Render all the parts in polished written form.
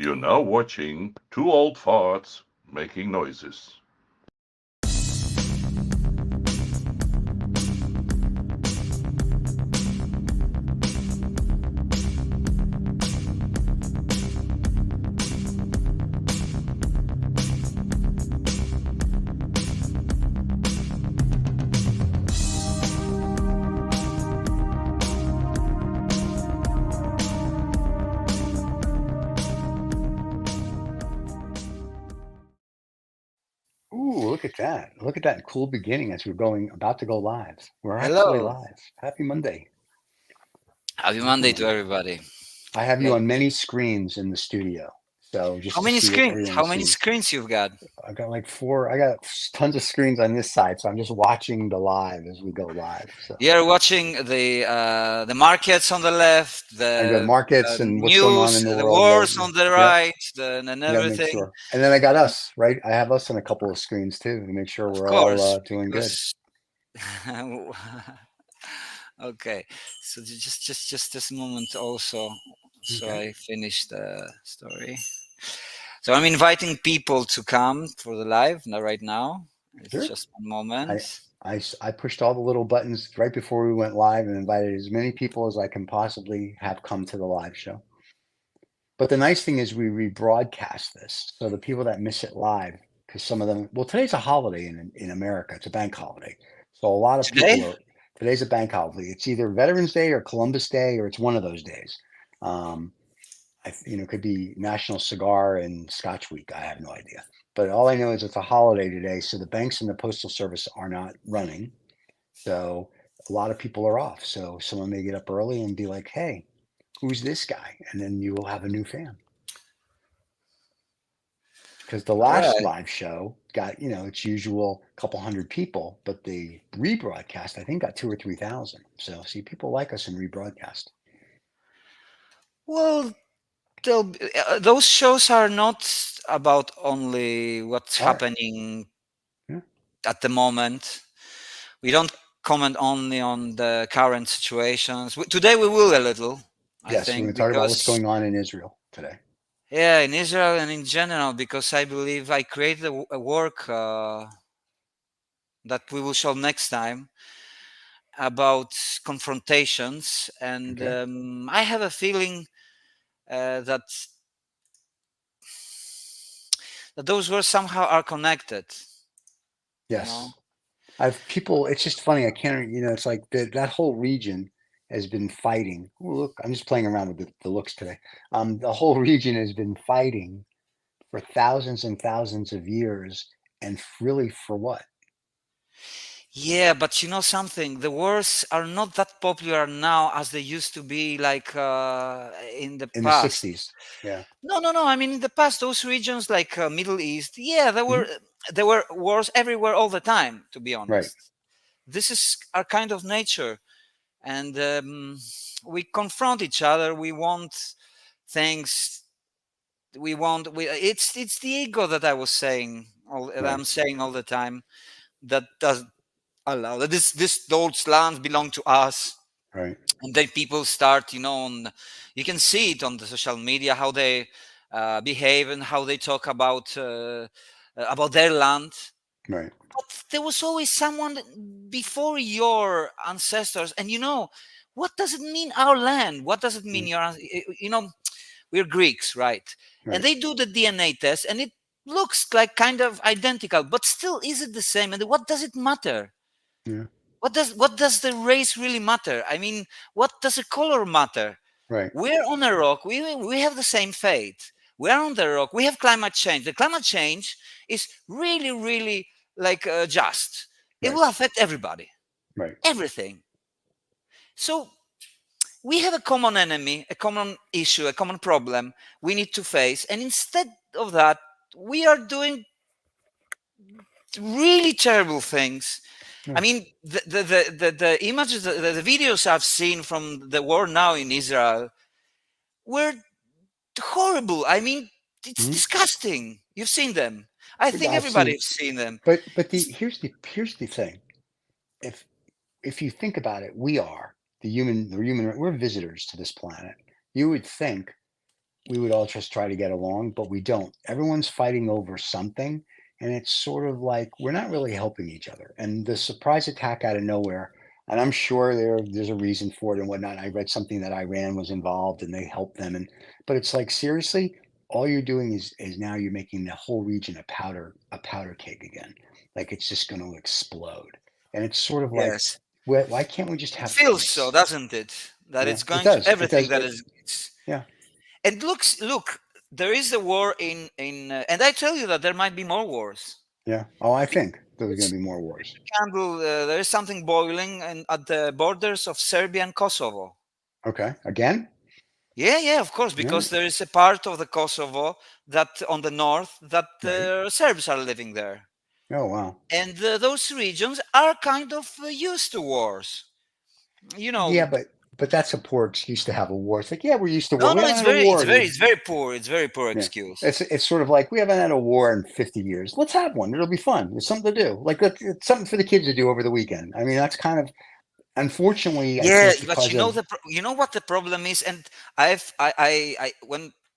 You're now watching two old farts making noises. Ooh, look at that. Look at that cool beginning as we're about to go live. We're actually Hello. live. Happy Monday. Happy Happy Monday to Monday. everybody. I have you Like, on many screens in the studio. So how just to many see what screens? everyone How many sees. screens you've got? I got like four. I got tons of screens on this side. So I'm just watching the live as we go live. So You're watching the markets on the left, I got markets and what's going on news, in the the world. wars on the Yep. right, and I got to make everything. sure. And then I got us, right? I have us on a couple of screens too to make sure Of we're all course, doing good. because okay. So just this moment also. So Okay. I finished the story. So I'm inviting people to come for the live now, right now. It's Sure. just one I, moment. I pushed all the little buttons right before we went live and invited as many people as I can possibly have come to the live show. But the nice thing is we rebroadcast this. So the people that miss it live, because some of them, well, today's a holiday in America. It's a bank holiday. So a lot of people Today? are, today's a bank holiday. It's either Veterans Day or Columbus Day, or it's one of those days. Um, it could be National Cigar and Scotch Week. I have no idea. But all I know is it's a holiday today. So the banks and the postal service are not running. So a lot of people are off. So someone may get up early and be like, hey, who's this guy? And then you will have a new fan. Because the All last right. live show got, its usual couple hundred people, but the rebroadcast, I think, got 2 or 3,000. So see, people like us in rebroadcast. Well, those shows are not about only what's Art. happening Yeah. at the moment. We don't comment only on the current situations. Today we will a little, I Yes, we're going think, to talk about what's because going on in Israel today. yeah, in Israel and in general, because I believe I created a work that we will show next time about confrontations, and Okay. I have a feeling that those words somehow are connected. You know. Yes. It's just funny. I can't, it's like that whole region has been fighting. Ooh, look, I'm just playing around with the looks today. The whole region has been fighting for thousands and thousands of years. And really for what? Yeah, but you know something, the wars are not that popular now as they used to be, like in the In the past. 60s. Yeah. No, no, no. I mean, in the past, those regions like Middle East, yeah, Hmm. there were wars everywhere all the time. To be Right. honest, this is our kind of nature, and we confront each other. We want things. We want. It's the ego that I was saying. That Right. I'm saying all the time. That does allow that this those lands belong to us, Right. and then people start, you can see it on the social media how they behave and how they talk about their land. Right. But there was always someone before your ancestors, and what does it mean, our land? What does it mean, Right. we're Greeks, right? And Right. they do the DNA test, and it looks like kind of identical, but still, is it the same? And what does it matter? Yeah. What does the race really matter? I mean, what does the color matter? Right. We're on a rock. We have the same fate. We're on the rock. We have climate change. The climate change is really, really like just. It Right. will affect everybody, Right. everything. So we have a common enemy, a common issue, a common problem we need to face. And instead of that, we are doing really terrible things. I Yeah. mean, the images, the videos I've seen from the war now in Israel were horrible. I mean, it's Hmm. disgusting. You've seen them. I think I've seen, everybody's seen them. but here's the thing. If if you think about it, we're visitors to this planet. You would think we would all just try to get along, but we don't. Everyone's fighting over something, and it's sort of like we're not really helping each other. And the surprise attack out of nowhere, and I'm sure there's a reason for it and whatnot. I read something that Iran was involved and they helped them, and but it's like seriously, all you're doing is now you're making the whole region a powder keg again. Like it's just going to explode, and it's sort of like, Yes, why can't we just it have feels so, peace? doesn't it? That Yeah, it's it going to does. It everything does. that is. Yeah, And look, there is a war and I tell you that there might be more wars. yeah. Oh, I think there's going It's to be more wars. candle. There is something boiling at the borders of Serbia and Kosovo. Okay. Again? Yeah, of course, Yeah. because there is a part of the Kosovo that on the north that Right. Serbs are living there, Oh, wow. and those regions are kind of used to wars. You Yeah, know, but that's a poor excuse to have a war. It's like, yeah, we're used to war. no, We no, haven't had a war. it's very poor. It's very poor Yeah. excuse. It's sort of like we haven't had a war in 50 years. Let's have one. It'll be fun. There's something to do. Like it's something for the kids to do over the weekend. I mean, that's kind of unfortunately, I Yeah, think but because of you know what the problem is, and I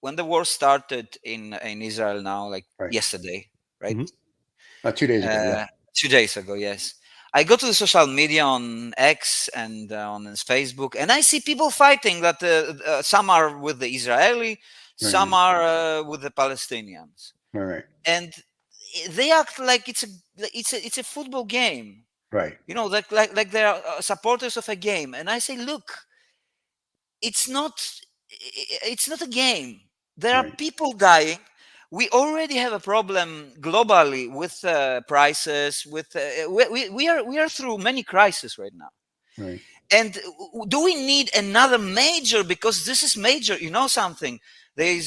when the war started in Israel now, like right. yesterday, right? Hmm. 2 days ago. Yeah. Uh, 2 days ago, yes. I go to the social media on X and on his Facebook, and I see people fighting. That some are with the Israeli, Right. some are with the Palestinians, Right. Right. and they act like it's a football game. Right. You know, like they are supporters of a game. And I say, look, it's not it's not a game. There are Right. people dying. We already have a problem globally with prices. With we are through many crises right now. Right. And do we need another major? Because this is major. You know something? The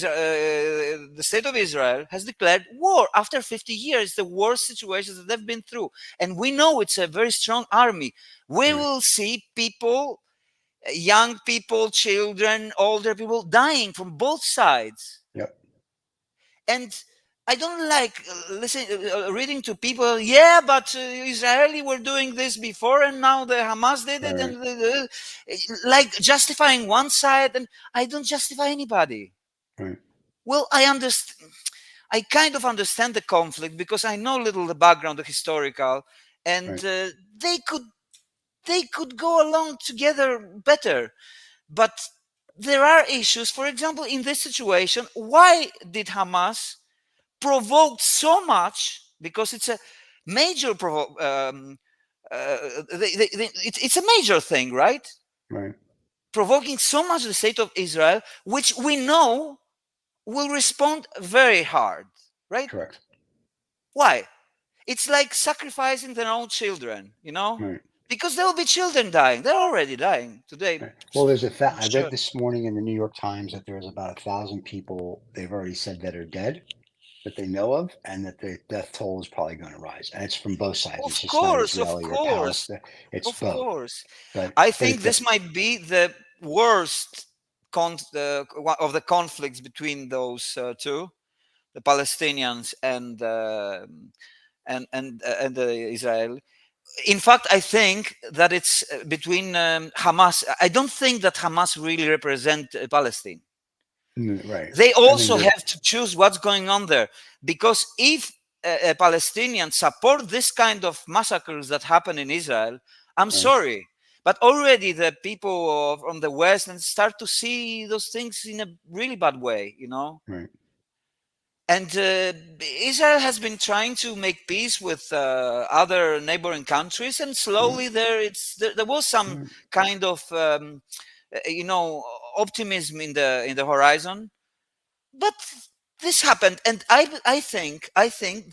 state of Israel has declared war after 50 years, the worst situations that they've been through. And we know it's a very strong army. We Right. will see people, young people, children, older people dying from both sides. Yep. And I don't like reading to people. Yeah, but Israeli were doing this before, and now the Hamas did it, Right. and like justifying one side. And I don't justify anybody. Right. Well, I understand. I kind of understand the conflict because I know little the background, the historical, and Right. they could go along together better. But there are issues. For example, in this situation, why did Hamas provoke so much? Because it's a major it's a major thing, right? Right. Provoking so much the state of Israel, which we know will respond very hard, right? Correct. Why? It's like sacrificing their own children, you know, Right. because there will be children dying. They're already dying today. Right. Well, I read Sure. this morning in the New York Times that there's about 1,000 people they've already said that are dead that they know of, and that the death toll is probably going to rise. And it's from both sides. It's just not Of Israeli or course, Palestine. It's of both. course. I But think this might be the worst one of the conflicts between those two, the Palestinians and the Israel. In fact, I think that it's between Hamas. I don't think that Hamas really represent Palestine. right. They I think also they're have to choose what's going on there, because if Palestinians support this kind of massacres that happen in Israel, I'm right. sorry, but already the people from the West and start to see those things in a really bad way, you know. Right. And Israel has been trying to make peace with other neighboring countries, and Right. slowly there was some Right. kind of you know, optimism in the horizon. But this happened, and I think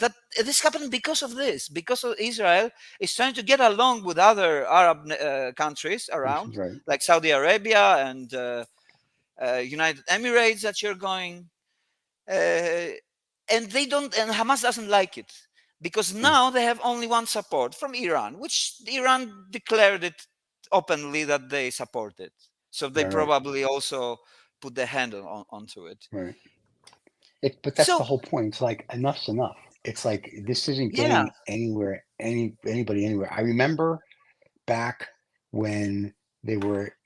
that this happened because of this, because of Israel is trying to get along with other Arab countries around, Nations. Right. like Saudi Arabia and United Emirates that you're going. And they don't, and Hamas doesn't like it, because Right. now they have only one support from Iran, which Iran declared it openly that they support it. So they Right. Right. probably also put their hand onto it. Right. But that's the So whole point. It's like enough's enough. It's like this isn't yeah, getting anywhere. Anybody anywhere. I remember back when they were,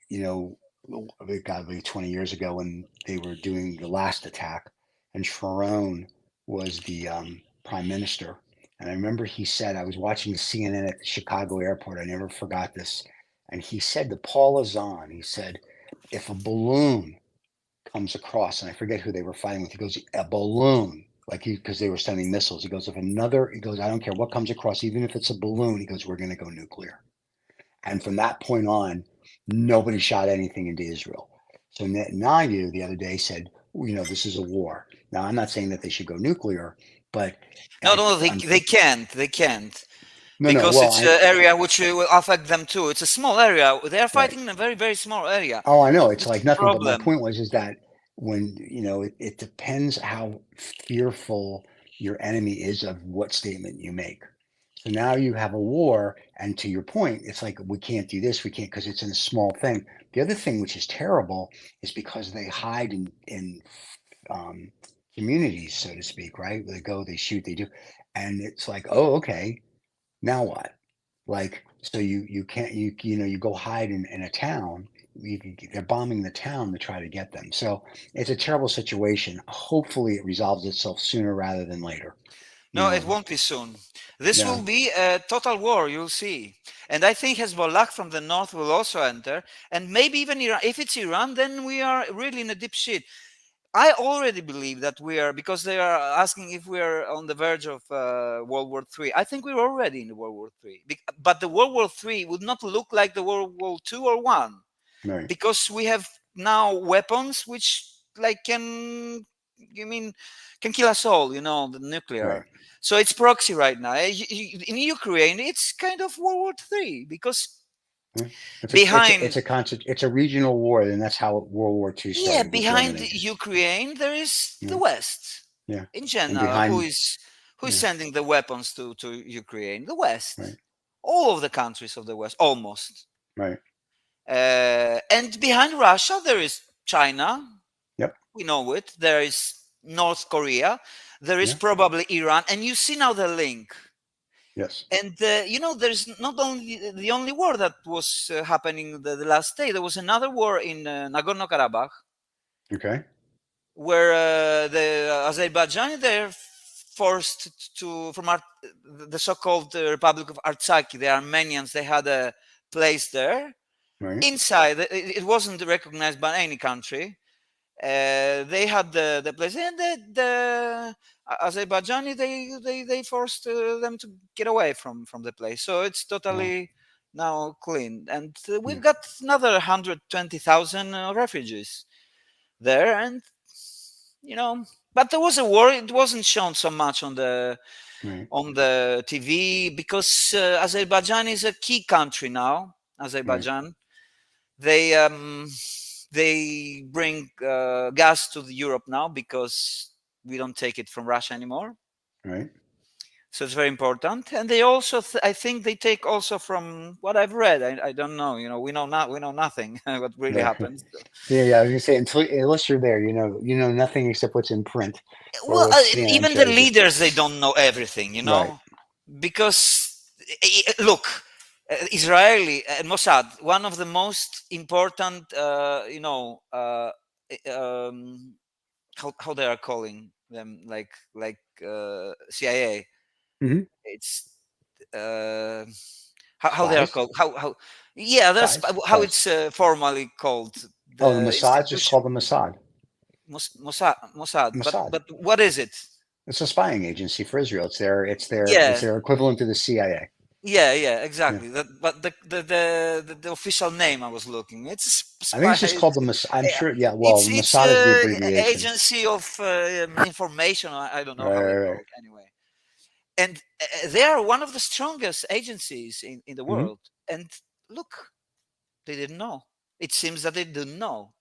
God, maybe 20 years ago when they were doing the last attack, and Sharon was the prime minister. And I remember he said, I was watching CNN at the Chicago airport. I never forgot this. And he said to Paula Zahn, he said, if a balloon comes across, and I forget who they were fighting with, he goes, a balloon, like because they were sending missiles. He goes, he goes, I don't care what comes across, even if it's a balloon, he goes, we're going to go nuclear. And from that point on, nobody shot anything into Israel. So Netanyahu the other day said, this is a war. Now, I'm not saying that they should go nuclear, but No, they can't. They can't. no. Because Well, it's an area which will affect them too. It's a small area. They are right. fighting in a very, very small area. Oh, I know it's That's like the nothing. But my problem. point was is that when it depends how fearful your enemy is of what statement you make. So now you have a war, and to your point, it's like we can't do this, we can't because it's in a small thing. The other thing which is terrible is because they hide in um, communities, so to speak, right? They go, they shoot, they do, and it's like, oh, okay, now what? Like, so you can't you go hide in a town. They're bombing the town to try to get them. So it's a terrible situation. Hopefully, it resolves itself sooner rather than later. You No, know, it won't be soon. This yeah, will be a total war, you'll see. And I think Hezbollah from the north will also enter. And maybe even Iran. If it's Iran, then we are really in a deep shit. I already believe that we are, because they are asking if we are on the verge of World War III. I think we're already in World War III. But the World War III would not look like the World War II or one, right, because we have now weapons which like can kill us all, the right. nuclear. So it's proxy right now. In Ukraine it's kind of World War III, because Yeah. behind It's a regional war, and that's how World War II yeah started with behind Germany. Ukraine there is the Yeah, West yeah, in and general. Who behind, is yeah, sending the weapons to Ukraine? The right, West. All of the countries of the West, almost. right, And behind Russia there is China. yep, We know it. There is North Korea. There is yeah, probably Iran. And you see now the link. yes, And there's not only the only war that was happening the last day. There was another war in Nagorno Karabakh, okay, where the Azerbaijani, they're forced to from the so-called Republic of Artsakh. The Armenians, they had a place there. right, Inside, it wasn't recognized by any country. They had the place, and the Azerbaijani, they forced them to get away from the place. So it's wow, totally now clean, and we've yeah, got another 120,000 refugees there. And but there was a war. It wasn't shown so much on right, the TV, because Azerbaijan is a key country now. right, Azerbaijan, they bring gas to Europe now, because we don't take it from Russia anymore. right. So it's very important. And they also, I think, they take also from what I've read. I don't know. We know not. We know nothing what really Yeah, happens. yeah. I was gonna say unless you're there, you know nothing except what's in print or Well, what CNN even the shows you. leaders, they don't know everything. Right. Because look, Israeli Mossad, one of the most important, how they are calling them, like CIA. Hmm. It's uh, how they are Spies, called. How yeah, that's how spies. it's formally called. Oh, the The Mossad, just institution called the Mossad. Mossad. But Mossad. what is it? It's a spying agency for Israel. It's Yeah, their equivalent to the CIA. yeah, Yeah. exactly. But the official name I was looking, it's I think spy. it's just called the Mossad. I'm sure. Yeah. Well, It's Mossad is the abbreviation. agency of information. I don't know Right. how they Right. call Right. it anyway. And they are one of the strongest agencies in the Hmm. world. And look, they didn't know. It seems that they didn't know.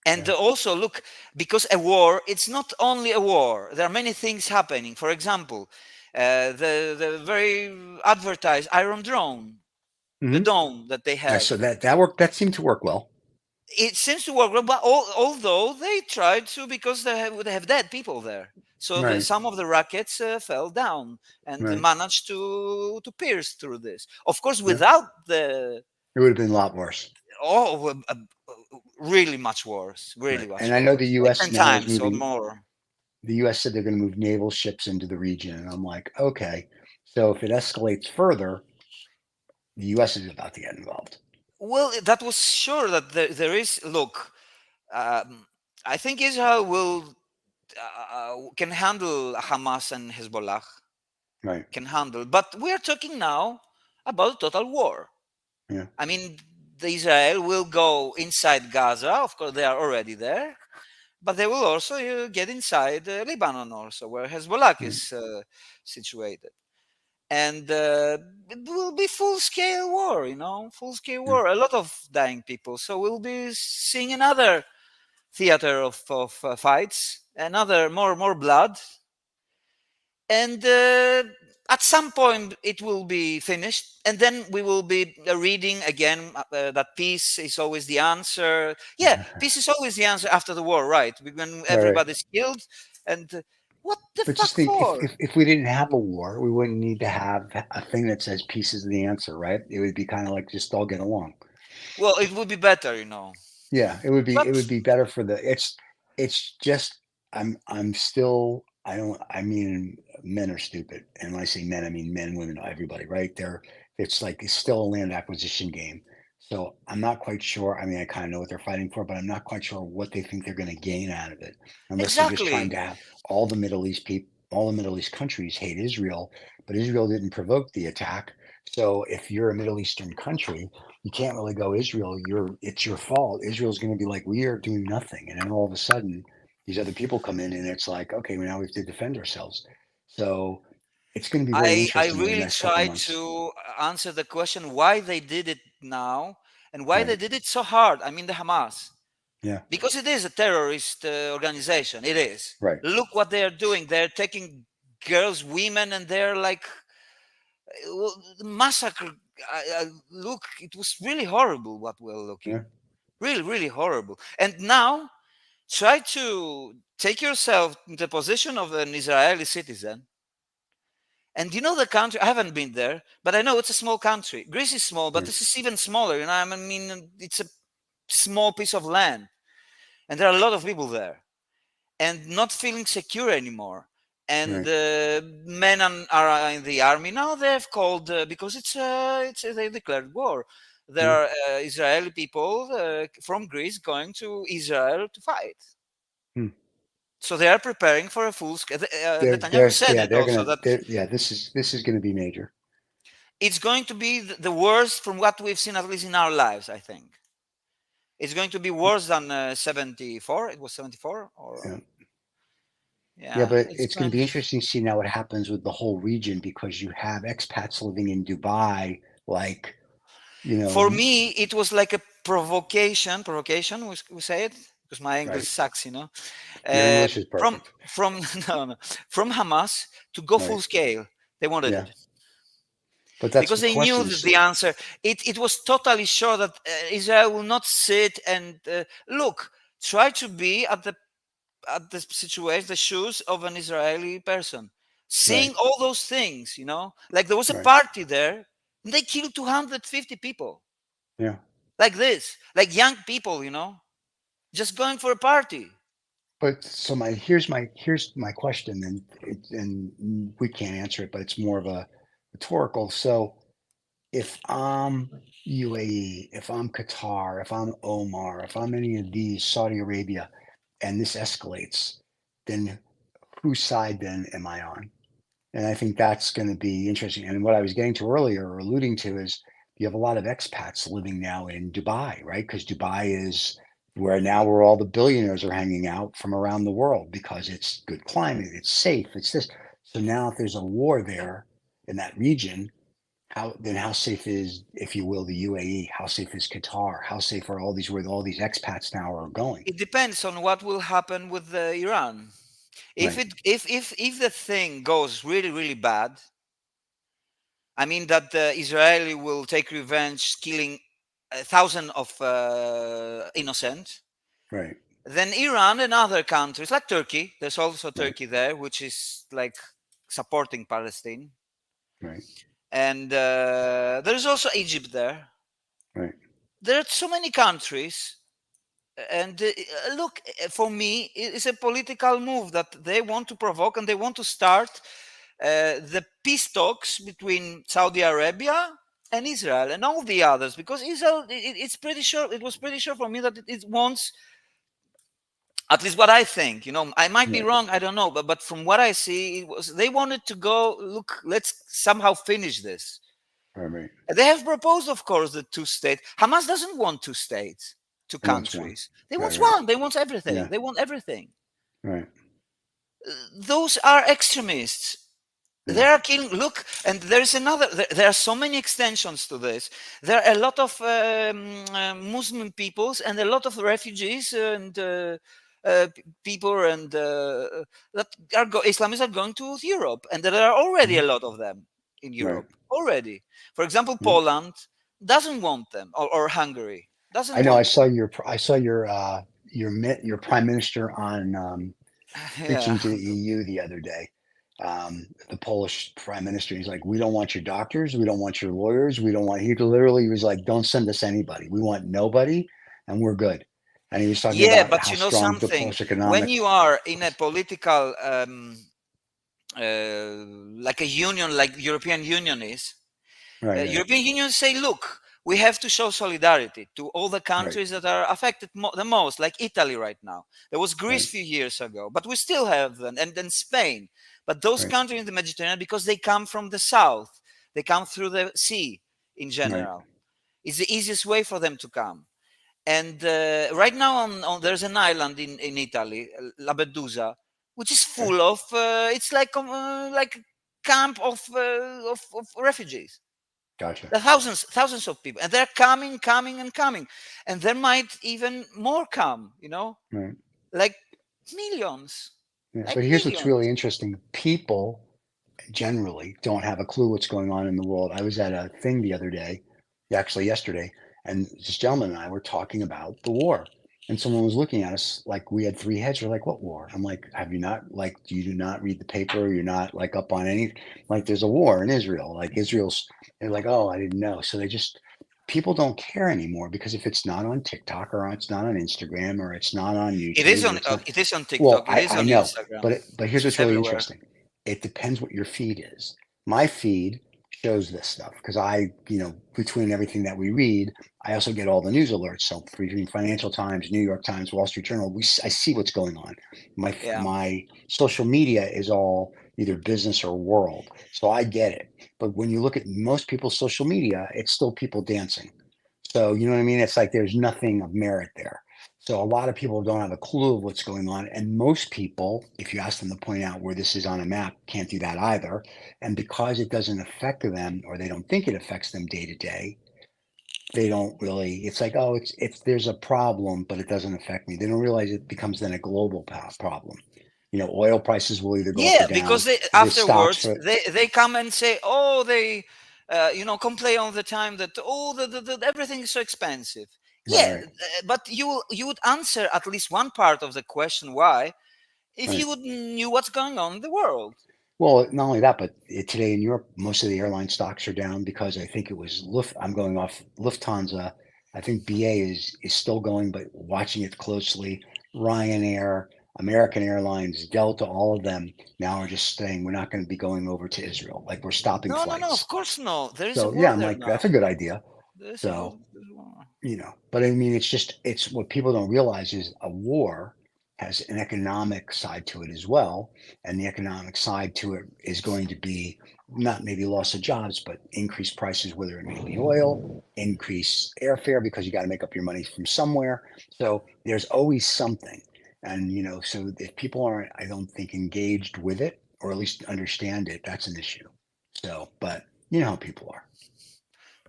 And Yeah. also, look, because a war, it's not only a war. There are many things happening. For example, the very advertised Iron Drone, the Hmm. dome that they Yeah. have. So that worked. That seemed to work well. It seems to work well, but although they tried to, because they have dead people there. So Right. some of the rockets fell down and Right. managed to pierce through this. Of course, Yeah. without the It would have been a lot worse. really much worse, really Right. much And I know the worse, like U.S. 10 now is times or moving. more. The U.S. said they're going to move naval ships into the region, and I'm like, okay. So if it escalates further, the U.S. is about to get involved. Well, that was sure that there is. Look, I think Israel will can handle Hamas and Hezbollah, Right. can handle. But we are talking now about total war. Yeah. I mean, the Israel will go inside Gaza. Of course, they are already there, but they will also get inside Lebanon, also where Hezbollah Right. is situated. And it will be full scale war, full scale Yeah. war. A lot of dying people. So we'll be seeing another theater of fights, another more blood, and at some point it will be finished, and then we will be reading again that peace is always the answer. Yeah, peace is always the answer after the war, right? When Right. Right. everybody's killed, and what the But just fuck think, if, for? if if we didn't have a war, we wouldn't need to have a thing that says peace is the answer, right? It would be kind of like just all get along. Well, it would be better, Yeah, it would be but better for the it's just I'm still I don't I mean men are stupid. And when I say men, I mean men, women, everybody, right? It's like it's still a land acquisition game. So I'm not quite sure. I mean, I kind of know what they're fighting for, but I'm not quite sure what they think they're going to gain out of it, unless they're just trying exactly. to have all the Middle East countries hate Israel, but Israel didn't provoke the attack. So if you're a Middle Eastern country, you can't really go Israel. It's your fault. Israel's going to be like, we are doing nothing, and then all of a sudden, these other people come in, and it's like, okay, well, now we have to defend ourselves. So it's going to be very I interesting in the really next couple try months. to answer the question why they did it now and why they Right? did it so hard. I mean, the Hamas, Yeah. because it is a terrorist organization. It is. Right. Look what they are doing. They're taking girls, women, and they're like massacre. Look, it was really horrible what we're Yeah. looking. Really, really horrible. And now try to take yourself in the position of an Israeli citizen. And the country, I haven't been there, but I know it's a small country. Greece is small, but Right. this is even smaller. I mean, it's a small piece of land, and there are a lot of people there, and not feeling secure anymore. And Right. men are in the army now. They have called because it's they declared war. There Yeah. are Israeli people from Greece going to Israel to fight. Hmm. So they are preparing for a full scale. They're Netanyahu said yeah it they're also gonna that yeah this is going to be major. it's going to be the worst from what we've seen, at least in our lives. I think it's going to be worse than 74. It was 74, or Yeah. Yeah, yeah, but it's it's going to going. be interesting to see now what happens with the whole region because you have expats living in Dubai, like you know, For me, it was like a provocation. Provocation, we say it because my English right? sucks, Your Uh, English is from perfect, from no, no, from Hamas to go right? full scale. They wanted Yeah, it but that's because the they knew question. that the answer. It was totally sure that Israel will not sit and look. Try to be at the situation, the shoes of an Israeli person, Right, seeing all those things. Like there was a right, party there, and they killed 250 people, yeah. like this, like young people, just going for a party. But so here's my question, and we can't answer it, but it's more of a rhetorical. So if I'm UAE, if I'm Qatar, if I'm Omar, if I'm any of these Saudi Arabia, and this escalates, then whose side then am I on? And I think that's going to be interesting. And what I was getting to earlier or alluding to is you have a lot of expats living now in Dubai, right? Because Dubai is where all the billionaires are hanging out from around the world because it's good climate, it's safe, it's this. So now if there's a war there in that region, how safe is, if you will, the UAE? How safe is Qatar? How safe are all these where all these expats now are going? It depends on what will happen with Iran. If Right, it if the thing goes really really bad, I mean that the Israeli will take revenge, killing a thousand of innocent. right, Then Iran and other countries like Turkey, there's also right, Turkey there, which is like supporting Palestine, right, and there's also Egypt there. right. there are so many countries, and look, for me, it's a political move that they want to provoke, and they want to start the peace talks between Saudi Arabia and Israel and all the others, because Israel, it's pretty sure, it was pretty sure for me that it wants, at least what I think, I might be Right. wrong, I don't know, but from what I see, it was, they wanted to go, look, let's somehow finish this. Right. They have proposed, of course, the two states. Hamas doesn't want two states, two It wants one. countries. They want Right. one. They want everything. Yeah. They want everything. Right. Those are extremists. They Yeah. are killing. Look, and there's another. There are so many extensions to this. There are a lot of Muslim peoples and a lot of refugees and people and that are Islamists are going to Europe, and there are already Mhm. a lot of them in Right. Europe already. For example, Yeah. Poland doesn't want them, or Hungary I doesn't know. I want them. saw your prime minister on Yeah, preaching to the EU the other day. The Polish prime minister. He's like, we don't want your doctors. We don't want your lawyers. We don't want. He literally was like, don't send us anybody. We want nobody, and we're good. And he was talking yeah, about but how you know strong the something. Polish When economic. you are in a political uh, like a union, like European Union is, Right. Right. European Union say, look, we have to show solidarity to all the Right. countries that are affected the most, like Italy right now. There was Greece Right. a few years ago, but we still have them, and then Spain. But those Right. countries in the Mediterranean, because they come from the south, they come through the sea in Right. general. It's the easiest way for them to come. And right now, there's an island in Italy, Lampedusa, which is Okay. full of. It's like a camp of refugees. Gotcha. There are thousands of people, and they're coming, coming, and coming, and there might even more come. Right. Like millions, Yeah. like But here's what's really millions. interesting. People generally don't have a clue what's going on in the world. I was at a thing the other day, actually yesterday, and this gentleman and I were talking about the war. And someone was looking at us like we had three heads. We're like, what war? I'm like, have you not, like, do you do not read the paper? You're not like up on any, like, there's a war in Israel. Like, they're like, oh, I didn't know. So people don't care anymore because if it's not on TikTok or it's not on Instagram or it's not on YouTube or it's not, It is on well, TikTok. It is I on know, Instagram. but here's what's It's really everywhere. interesting. It depends what your feed is. My feed shows this stuff because between everything that we read, I also get all the news alerts. So between Financial Times, New York Times, Wall Street Journal, I see what's going on. Yeah. My social media is all either business or world, so I get it. But when you look at most people's social media, it's still people dancing. So you know what I mean? It's like there's nothing of merit there. So a lot of people don't have a clue of what's going on. And most people, if you ask them to point out where this is on a map, can't do that either. And because it doesn't affect them or they don't think it affects them day to day, they don't really, it's like, oh, there's a problem, but it doesn't affect me. They don't realize it becomes then a global problem. Oil prices will either go up or Yeah, because down. they The stocks afterwards for, they come and say, oh, they complain all the time that, oh, everything is so expensive. right, Yeah, right, but you would answer at least one part of the question why if right. you would knew what's going on in the world. Well, not only that, but today in Europe, most of the airline stocks are down because I think it was I'm going off Lufthansa. I think BA is still going, but watching it closely. Ryanair, American Airlines, Delta, all of them now are just saying we're not going to be going over to Israel. Like we're stopping No, no, no. flights. Of course, no. There is a So yeah, war I'm there like, that's now. a good idea. There's a So war. but I mean, it's what people don't realize is a war has an economic side to it as well. And the economic side to it is going to be not maybe loss of jobs, but increased prices, whether it may be oil, increase airfare because you got to make up your money from somewhere. So there's always something. And, so if people aren't, I don't think, engaged with it or at least understand it, that's an issue. So, but you know how people are.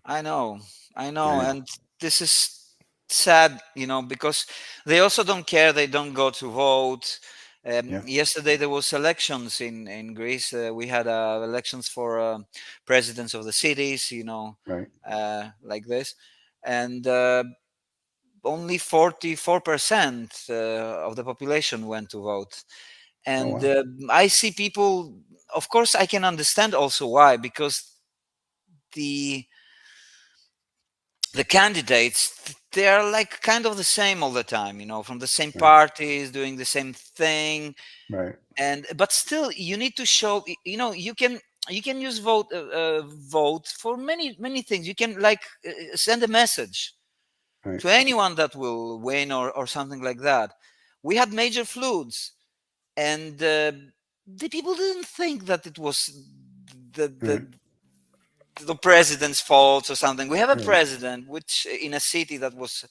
I know, I know, I know. and this is sad, because they also don't care. They don't go to vote. Yeah. Yesterday there was elections in Greece. We had elections for presidents of the cities, Right. like this, and only 44% of the population went to vote. Oh, And wow. I see people. Of course, I can understand also why, because the the candidates, they are like kind of the same all the time, from the same Right. parties, doing the same thing. Right. And but still you need to show, you can use vote for many things. You can like send a message Right. to anyone that will win, or something like that. We had major floods, and the people didn't think that it was the Right. the the president's fault or something. We have a Right. president which in a city that was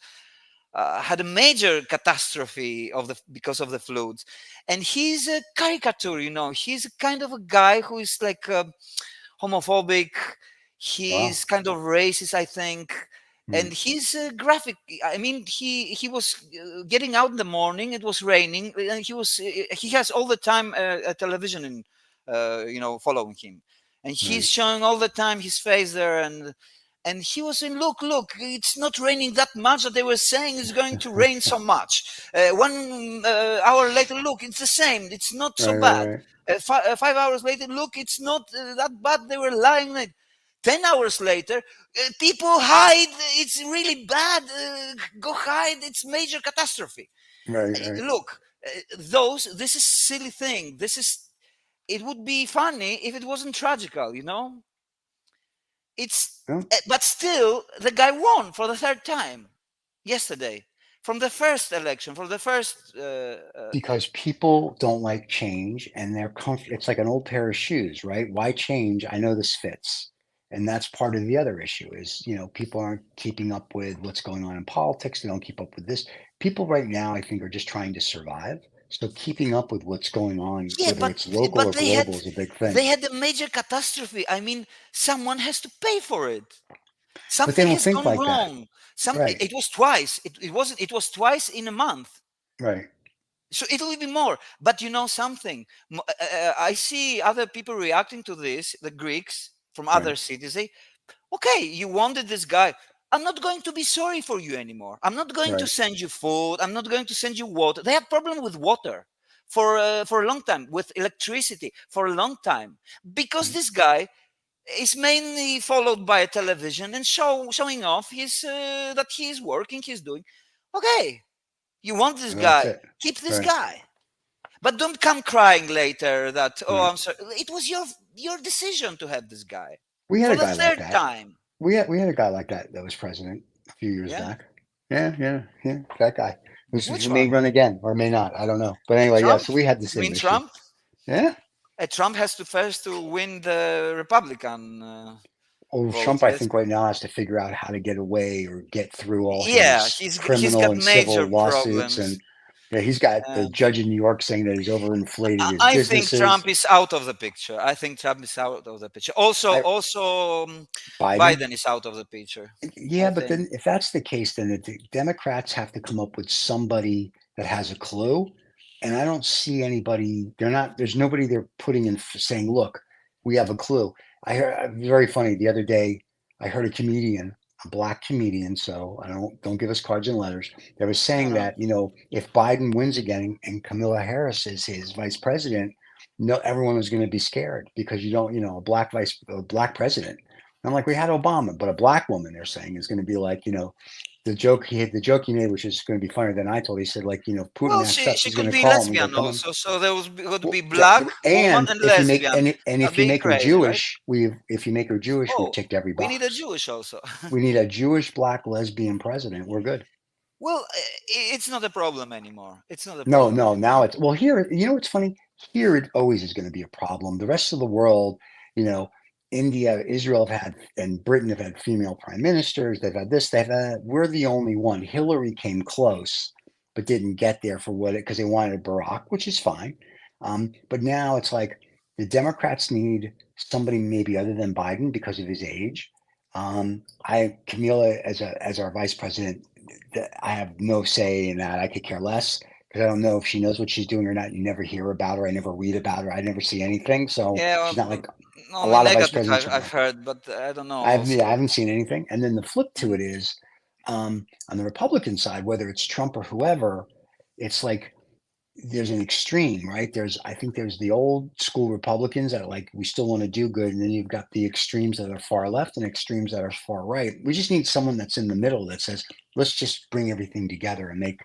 had a major catastrophe because of the floods, and he's a caricature. He's a kind of a guy who is like homophobic. Wow. He's kind of racist, I think, Hmm. and he's graphic. I mean, he was getting out in the morning. It was raining, and he has all the time a television in, following him, and he's Right. showing all the time his face there, and he was saying, look, it's not raining that much that they were saying it's going to rain so much. 1 hour later, look, it's the same. It's not so Right. bad. Right. 5 hours later, look, it's not that bad. They were lying. 10 hours later, people hide. It's really bad. Go hide. It's major catastrophe. Right. Right. Look, this is silly thing. It would be funny if it wasn't tragical. It's Well, but still the guy won for the third time yesterday, from the first election, from the first because people don't like change and they're comfortable. It's like an old pair of shoes, right? Why change? I know this fits. And that's part of the other issue is, people aren't keeping up with what's going on in politics. They don't keep up with this. People right now, I think, are just trying to survive. So keeping up with what's going on, yeah, whether it's local or but they had global, is a big thing. they had a major catastrophe. I mean, someone has to pay for it. But they Something don't has think gone like that. wrong. Right. It was twice. It was twice in a month. Right. So it will be more. But you know something? I see other people reacting to this, the Greeks from Right. other cities. Okay, you wanted this guy. I'm not going to be sorry for you anymore. I'm not going to Right. send you food. I'm not going to send you water. They have problem with water for a long time, with electricity for a long time, because Right. this guy is mainly followed by a television and showing off his that he's working, he's doing. Okay, you want this And that's guy, it. keep this Right. guy, but don't come crying later that, oh, Right. I'm sorry. It was your decision to have this guy We had for a the guy like third that. time. We had a guy like that was president a few years Yeah. back. Yeah, yeah, yeah. That guy. He Which may one? run again or may not. I don't know. But anyway, yeah. Trump? So we had the You mean same issue. Trump? Yeah. Trump has to first to win the Republican Well, vote. Trump, I Yes. think right now has to figure out how to get away or get through all Yeah, his he's criminal got and major civil lawsuits, problems. and yeah, he's got the Uh, judge in New York saying that he's overinflated his I think businesses. Trump is out of the picture. I think Trump is out of the picture. Also, I also Biden. Biden is out of the picture. I Yeah, but think. then if that's the case, then the Democrats have to come up with somebody that has a clue. And I don't see anybody. There's nobody they're putting in saying, look, we have a clue. I heard very funny the other day. I heard a comedian, a black comedian. So I don't give us cards and letters. They was No, saying no. that, if Biden wins again and Kamala Harris is his vice president, no, everyone was going to be scared because a black president. I'm like, we had Obama, but a black woman, they're saying, is going to be like, the joke he made, which is going to be funnier than I told. He said, like, Putin Well, acts she up, she he's going could to be call him and go, lesbian come on. also. So there was going to Well, be black woman and and lesbian. if you Being make her crazy, right? Jewish, if you make her Jewish, we've Oh, ticked every we need a box. Jewish also. We need a Jewish black lesbian president. We're good. Well, it's not a problem anymore. It's not a No, problem no. Now anymore. it's well here. It's funny. Here it always is going to be a problem. The rest of the world, you know, India, Israel have had, and Britain have had female prime ministers. They've had this. They've had. We're the only one. Hillary came close, but didn't get there for what it because they wanted Barack, which is fine. But now it's like the Democrats need somebody maybe other than Biden because of his age. Camila as our vice president. I have no say in that. I could care less because I don't know if she knows what she's doing or not. You never hear about her. I never read about her. I never see anything. So Yeah, she's not like a only lot of vice negative presidents are I've like. heard, but I don't know. I Also, haven't seen anything. And then the flip to Mhm. it is, on the Republican side, whether it's Trump or whoever, it's like there's an extreme, right? I think there's the old school Republicans that are like, we still want to do good, and then you've got the extremes that are far left and extremes that are far right. We just need someone that's in the middle that says, let's just bring everything together and make,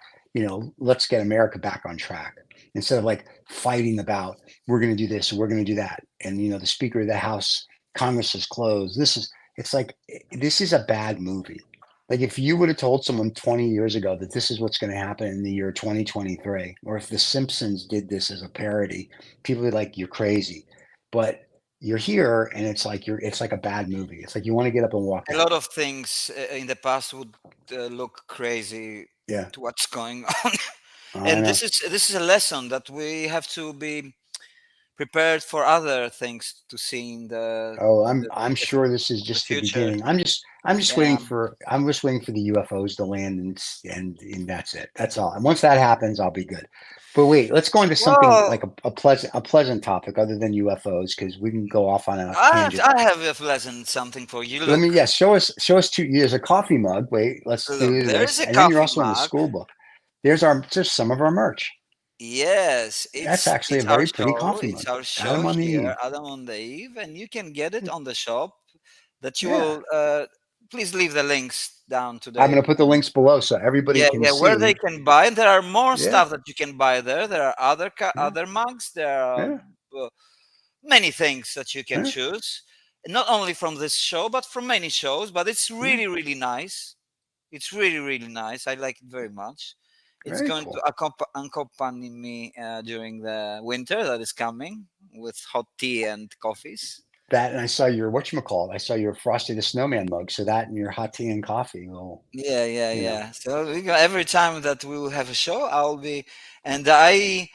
let's get America back on track instead of like fighting about we're going to do this and we're going to do that. And the Speaker of the House, Congress is closed. It's like this is a bad movie. Like if you would have told someone 20 years ago that this is what's going to happen in the year 2023, or if The Simpsons did this as a parody, people would be like, you're crazy. But you're here and it's like a bad movie. It's like you want to get up and walk A out. lot of things in the past would look crazy Yeah, to what's going on. I And know. this is a lesson that we have to be prepared for other things to see in Oh, in I'm the, sure this is the just the future. beginning. I'm just Yeah. waiting for the UFOs to land and that's it. That's all. And once that happens, I'll be good. But wait, let's go into something Well, like a pleasant topic other than UFOs because we can go off on a I tangent. I have a pleasant something for you. Let me, Look, yeah, show us two. There's a coffee mug. Wait, let's look. do There is this. a And then you're coffee also in the mug. school book. There's some of our merch. Yes, That's actually a it's our very pretty show. coffee It's mug. our show Adam on the here, Eve. Adam on the Eve, and you can get it on the shop. That you Yeah. will. Please leave the links down I'm today. gonna put the links below so everybody Yeah, can yeah, where they see. can buy. And there are more Yeah. stuff that you can buy there. There are other Yeah. other mugs. There are Yeah. uh, many things that you can Yeah. choose, not only from this show but from many shows. But it's Yeah. really, really nice. It's really, really nice. I like it very much. It's Very going to cool. accompany me during the winter that is coming with hot tea and coffees. That and I saw your whatchamacallit. I saw your Frosty the Snowman mug. So that and your hot tea and coffee will, Yeah, yeah, you know, yeah. So every time that we will have a show, I'll be, and I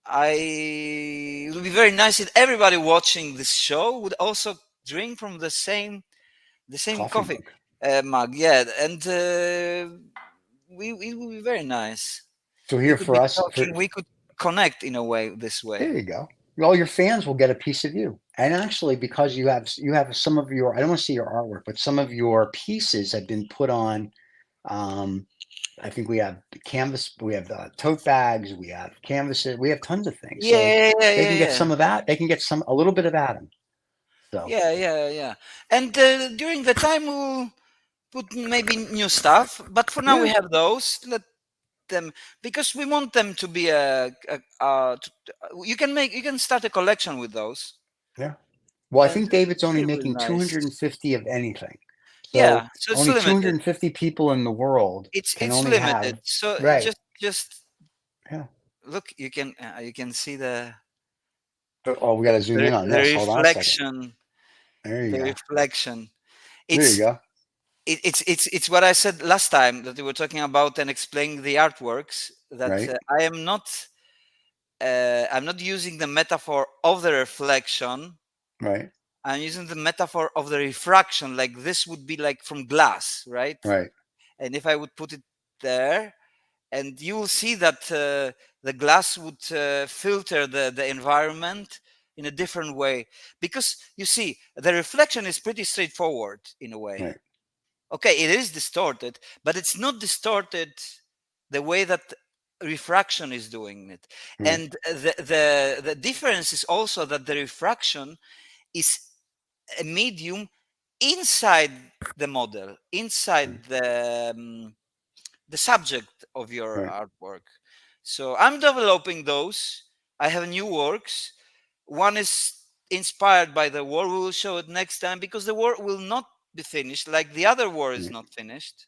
it would be very nice if everybody watching this show would also drink from the same coffee coffee mug. mug. Yeah, and it would be very nice. So We here could for be us, talking. We could connect in a way this way. there you go. All your fans will get a piece of you. And actually, because you have some of your, I don't want to see your artwork, but some of your pieces have been put on. Um, I think we have canvas, we have tote bags, we have canvases, we have tons of things. Yeah, So yeah, yeah, they can yeah, get yeah. some of that. They can get a little bit of Adam. So Yeah, yeah, yeah. And during the time we'll put maybe new stuff, but for now we yeah, have those. Let them, because we want them to be you can start a collection with those, yeah. Well, I and think David's only really, really making nice. 250 of anything. So Yeah, so it's only limited. 250 people in the world can It's only limited. have, So right. just Yeah. look. You can see Oh, we got to zoom in on the this. Hold on a second. reflection. There you The go. reflection. There you It's go. it's what I said last time that we were talking about and explaining the artworks. That Right. I'm not using the metaphor of the reflection. Right. I'm using the metaphor of the refraction. Like this would be like from glass, right? Right. And if I would put it there, and you will see that the glass would filter the environment in a different way, because you see the reflection is pretty straightforward in a way. Right. Okay, it is distorted, but it's not distorted the way that refraction is doing it. Right. And the difference is also that the refraction is a medium inside the model, inside the subject of your Right. artwork. So I'm developing those. I have new works. One is inspired by the war. We will show it next time because the war will not be finished like the other war is Right. not finished.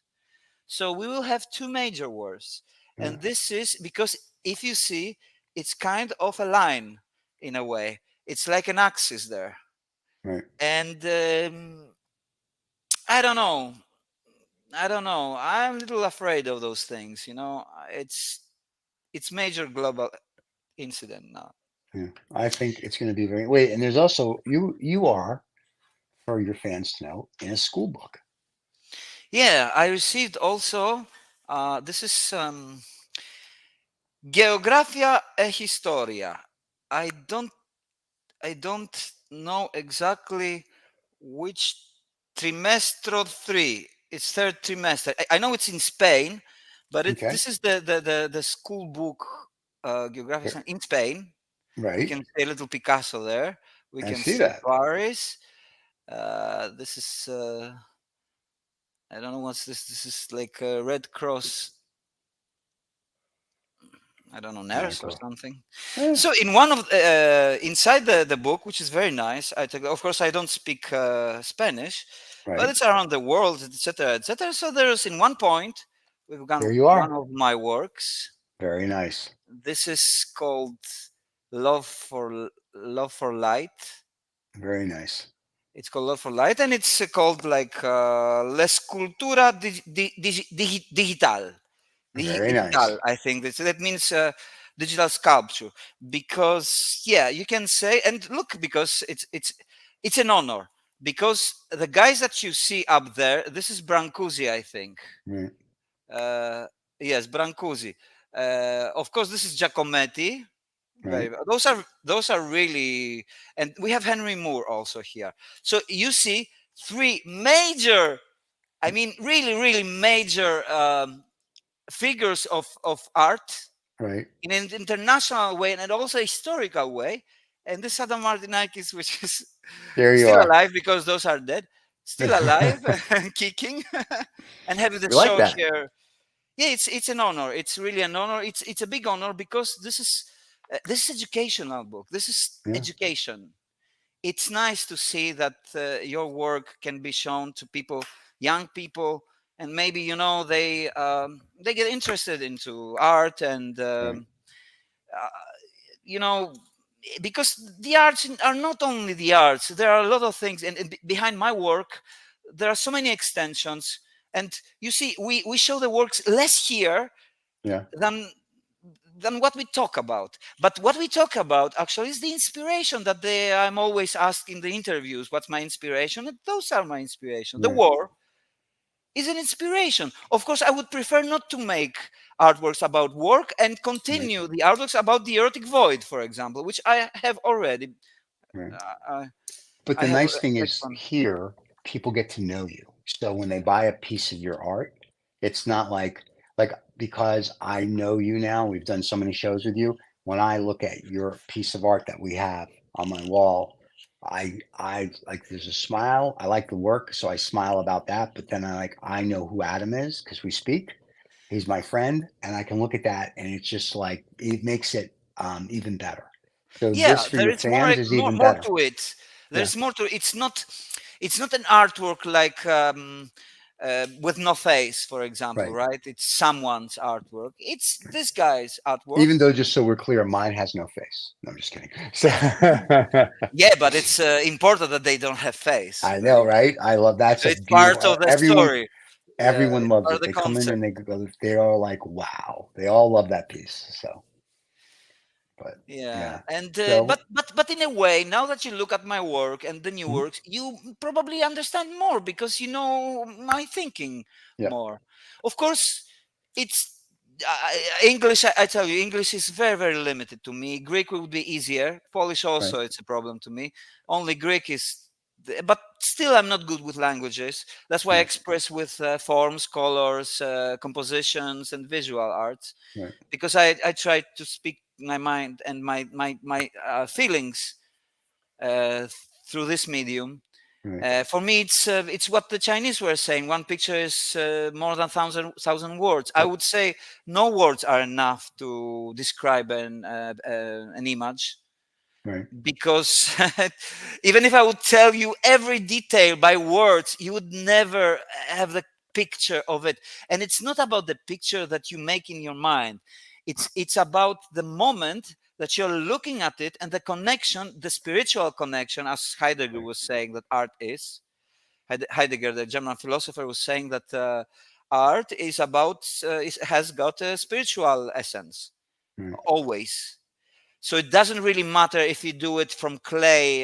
So we will have two major wars. Yeah. And this is because if you see, it's kind of a line in a way. It's like an axis there. Right. And I don't know. I don't know. I'm a little afraid of those things. It's major global incident now. Yeah. I think it's going to be very. Wait, and there's also you are, for your fans to know, in a school book. Yeah, I received also. This is Geografia e Historia. I don't. I don't know exactly which trimestro three. It's third trimester. I know it's in Spain, but Okay. this is the school book geographic Ver- center in Spain. We Right. can see a little Picasso there. We I can see see that. Paris. This is I don't know what's this. This is like a Red Cross. I don't know, Not a nurse or girl. something. Eh, So in one of inside the book, which is very nice, I take. Of course, I don't speak Spanish, but right. it's around the world, etc., etc. So there's in one point we've There got you one are. of my works. Very nice. This is called Love for Light. Very nice. It's called Love for Light, and it's called like La Escultura Digital. Very nice. Digital, I think that means digital sculpture. Because yeah, you can say, and look, because it's an honor, because the guys that you see up there, this is Brancusi, I think. Right. Uh, yes, Brancusi. Of course, this is Giacometti. Right. Those are really, and we have Henry Moore also here. So you see three major, I mean, really major figures of art Right. in an international way and also a historical way. And this Adam Martinakis, which is There you still are. alive because those are dead, still alive and kicking, and having the We like show that. here. Yeah, it's an honor. It's really an honor. It's a big honor because this is educational book. This is Yeah. education. It's nice to see that your work can be shown to people, young people, and maybe they get interested into art and Right. uh, you know because the arts are not only the arts. There are a lot of things, and behind my work, there are so many extensions. And you see, we show the works less here Yeah. than what we talk about. But what we talk about actually is the inspiration that I'm always asked in the interviews. What's my inspiration? And those are my inspiration. The Right. war is an inspiration. Of course, I would prefer not to make artworks about work and Right. continue the artworks about the erotic void, for example, which I have already. Right. Uh, But I the have nice thing next is one. here, people get to know you. So when they buy a piece of your art, it's not like because I know you now, we've done so many shows with you. When I look at your piece of art that we have on my wall, I like there's a smile. I like the work, so I smile about that. But then I know who Adam is because we speak. He's my friend, and I can look at that, and it's just like it makes it even better. So Yeah, this for there your is more fans is even more better. to it. Yeah, There's more to it. It's not an artwork like with no face, for example, right. right? It's someone's artwork. It's this guy's artwork. Even though, just so we're clear, mine has no face. No, I'm just kidding. So Yeah, but it's important that they don't have face, I know, right? right? I love that's a It's part beautiful. of the Everyone, story. Yeah, everyone it's loves part of it. the They come in concept. and they go. They are like, wow. They all love that piece. So, but Yeah, yeah. and So but in a way, now that you look at my work and the new mhm, works, you probably understand more because you know my thinking yeah, more. Of course, it's English. I tell you, English is very limited to me. Greek would be easier. Polish right, also, it's a problem to me. Only Greek is, but still, I'm not good with languages. That's why I yeah, express with forms, colors, compositions, and visual arts right, because I try to speak my mind and my feelings uh, through this medium. right, For me, it's what the Chinese were saying. One picture is more than thousand words. I yep, would say no words are enough to describe an image right, because even if I would tell you every detail by words, you would never have the picture of it. And it's not about the picture that you make in your mind. It's about the moment that you're looking at it and the connection, the spiritual connection, as Heidegger right, was saying that art is. Heidegger, the German philosopher, was saying that art is has got a spiritual essence right, always. So it doesn't really matter if you do it from clay,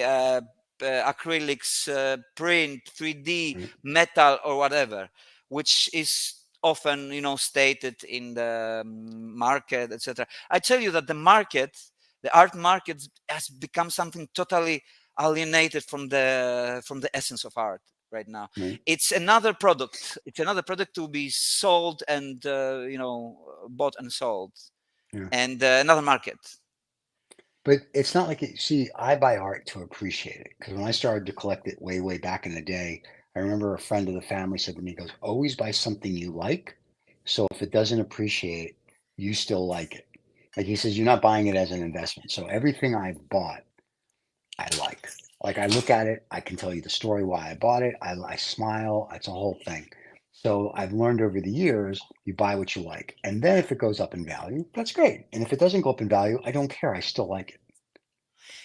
acrylics, print, 3D, right, metal, or whatever, which is often, stated in the market, etc. I tell you that the art market, has become something totally alienated from the essence of art right now. right. It's another product. It's another product to be sold and bought and sold. Yeah. and another market. But it's not like it, see, I buy art to appreciate it because when I started to collect it way, way back in the day, I remember a friend of the family said to me, he goes, always buy something you like. So if it doesn't appreciate, you still like it. Like he says, you're not buying it as an investment. So everything I've bought, I like. Like I look at it, I can tell you the story why I bought it. I smile. It's a whole thing. So I've learned over the years, you buy what you like. And then if it goes up in value, that's great. And if it doesn't go up in value, I don't care. I still like it.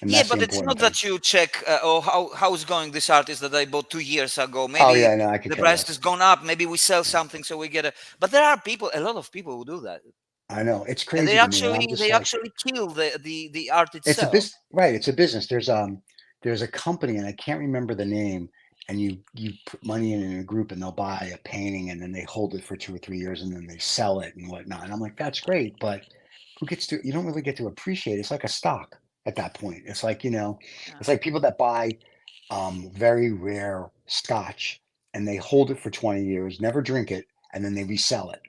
And Yeah, that's the but it's important not thing. that you check, oh, how's going this artist that I bought 2 years ago. Oh Maybe yeah, no, I could the care price has less. gone up. Maybe we sell Yeah, something, so we get a. But there are people, a lot of people who do that. I know it's And crazy to me, and I'm just they like, actually kill the art it's a itself. business, right? It's a business. There's a company, and I can't remember the name. And you put money in a group, and they'll buy a painting, and then they hold it for 2 or 3 years, and then they sell it and whatnot. And I'm like, that's great, but who gets to? You don't really get to appreciate it. It's like a stock at that point. It's like Yeah. it's like people that buy very rare scotch and they hold it for 20 years, never drink it, and then they resell it.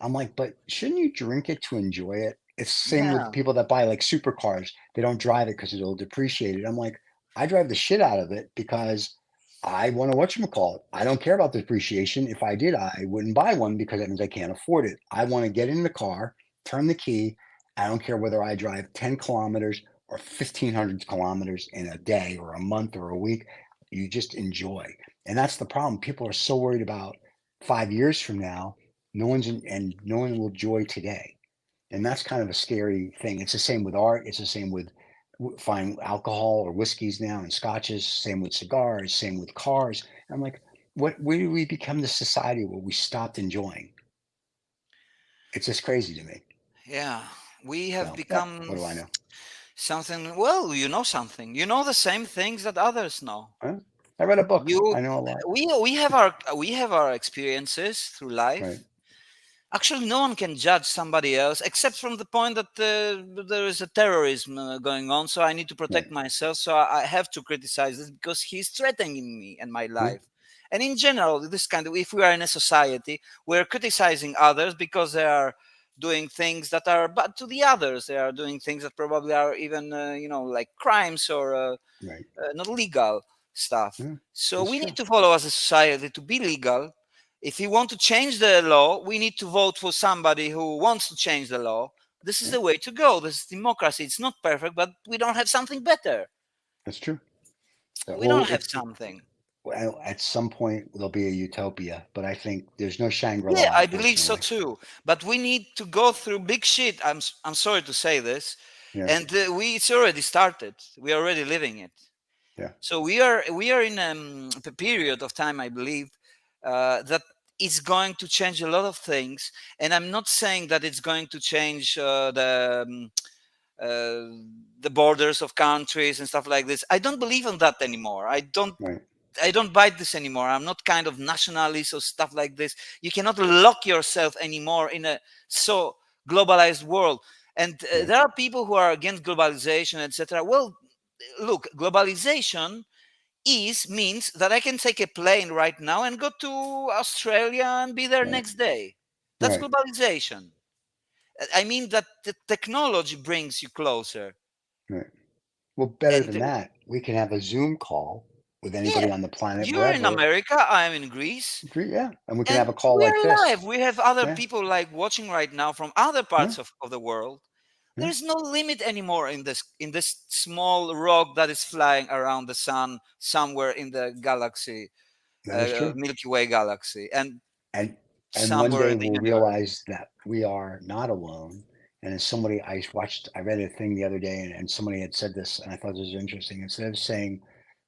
I'm like, but shouldn't you drink it to enjoy it? It's the same with Yeah. people that buy like supercars. They don't drive it because it'll depreciate it. I'm like, I drive the shit out of it because I want to whatchamacallit. I don't care about the depreciation. If I did, I wouldn't buy one because that means I can't afford it. I want to get in the car, turn the key. I don't care whether I drive 10 kilometers or 1,500 kilometers in a day or a month or a week. You just enjoy. And that's the problem. People are so worried about 5 years from now. And no one will enjoy today. And that's kind of a scary thing. It's the same with art. It's the same with fine alcohol or whiskeys now and scotches. Same with cigars. Same with cars. And I'm like, what? Where do we become the society where we stopped enjoying? It's just crazy to me. Yeah. We have So yeah, what become do I know? something. Well, you know something. You know the same things that others know. Huh? I read a book. You, I know a lot. we have our experiences through Right. life. Actually, no one can judge somebody else except from the point that there is a terrorism going on. So I need to protect Right. myself. So I have to criticize this because he's threatening me and my Yeah. life. And in general, this kind of, if we are in a society, we're criticizing others because they are doing things that are bad to the others. They are doing things that probably are even, like crimes or Right. not legal stuff. Yeah. So That's we true. need to follow as a society to be legal. If we want to change the law, we need to vote for somebody who wants to change the law. This is Yeah. the way to go. This is democracy. It's not perfect, but we don't have something better. That's true. So, We well, don't have something. at some point there'll be a utopia, but I think there's no Yeah, Shangri-La, I believe so unfortunately. too. But we need to go through big shit. I'm sorry to say this, Yeah. and it's already started. We are already living it. Yeah. So we are in a period of time, I believe, that is going to change a lot of things. And I'm not saying that it's going to change the borders of countries and stuff like this. I don't believe in that anymore. Right. I don't buy this anymore. I'm not kind of nationalist or stuff like this. You cannot lock yourself anymore in a so globalized world. And Right. there are people who are against globalization, etc. Well, look, globalization is means that I can take a plane right now and go to Australia and be there Right. next day. That's Right. globalization. I mean that the technology brings you closer. Right. Well, better And than that, we can have a Zoom call with yeah, anybody on the planet, you're in wherever. America, I'm in Greece, Yeah, and we can have and a call we like are this. live. We have other Yeah. people like watching right now from other Yeah. parts of the world. Yeah. There's no limit anymore in this small rock that is flying around the sun somewhere in the galaxy, That is true. Milky Way galaxy, and And one somewhere day in the we'll universe. realize that we are not alone. And as somebody I read a thing the other day, and somebody had said this, and I thought this was interesting. Instead of saying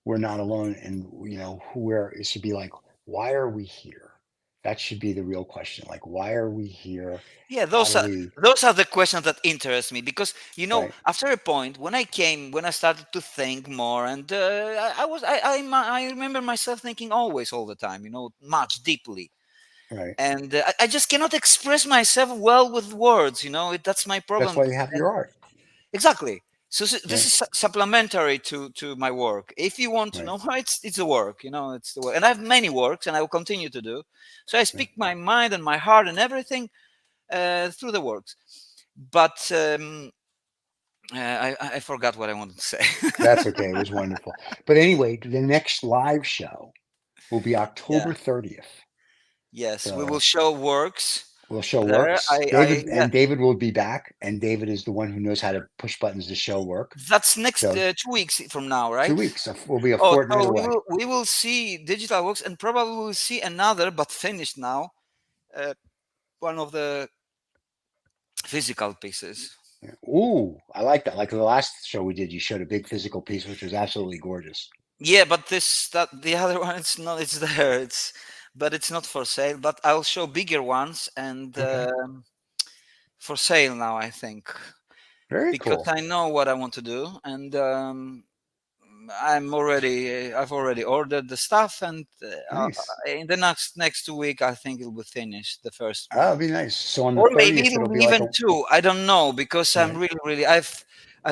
we're not alone, and where it should be like, why are we here? That should be the real question. Like, why are we here? Yeah, How do we? those are the questions that interest me because Right. after a point when I started to think more, and I was I remember myself thinking always all the time, much deeply, Right. and I just cannot express myself well with words. That's my That's problem. why you have And your art. exactly. So this Right. is supplementary to my work. If you want to Right. know, it's a work. It's the work, and I have many works, and I will continue to do. So I Right. speak my mind and my heart and everything through the works. But I forgot what I wanted to say. That's okay. It was wonderful. But anyway, the next live show will be Yeah. October 30th. Yes, we will So show works we'll show there. works. I David Yeah. and David will be back, and David is the one who knows how to push buttons to show work. That's next So 2 weeks from now, 2 weeks. right? So we'll be a Oh, fortnight so away. we will see digital works, and probably we'll see another, but finished now. Uh, One of the physical pieces. Yeah. Ooh, I like that. Like the last show we did, you showed a big physical piece, which was absolutely gorgeous. Yeah, but that the other one, it's not. It's there. But it's not for sale. But I'll show bigger ones and Okay. for sale now, I think, Very because cool. I know what I want to do, and I've already ordered the stuff, and Nice. in the next 2 weeks, I think it'll be finished, the first That'll one, be nice. So on the or maybe 30th, it'll it'll be be like even a two. I don't know, because I'm right, really I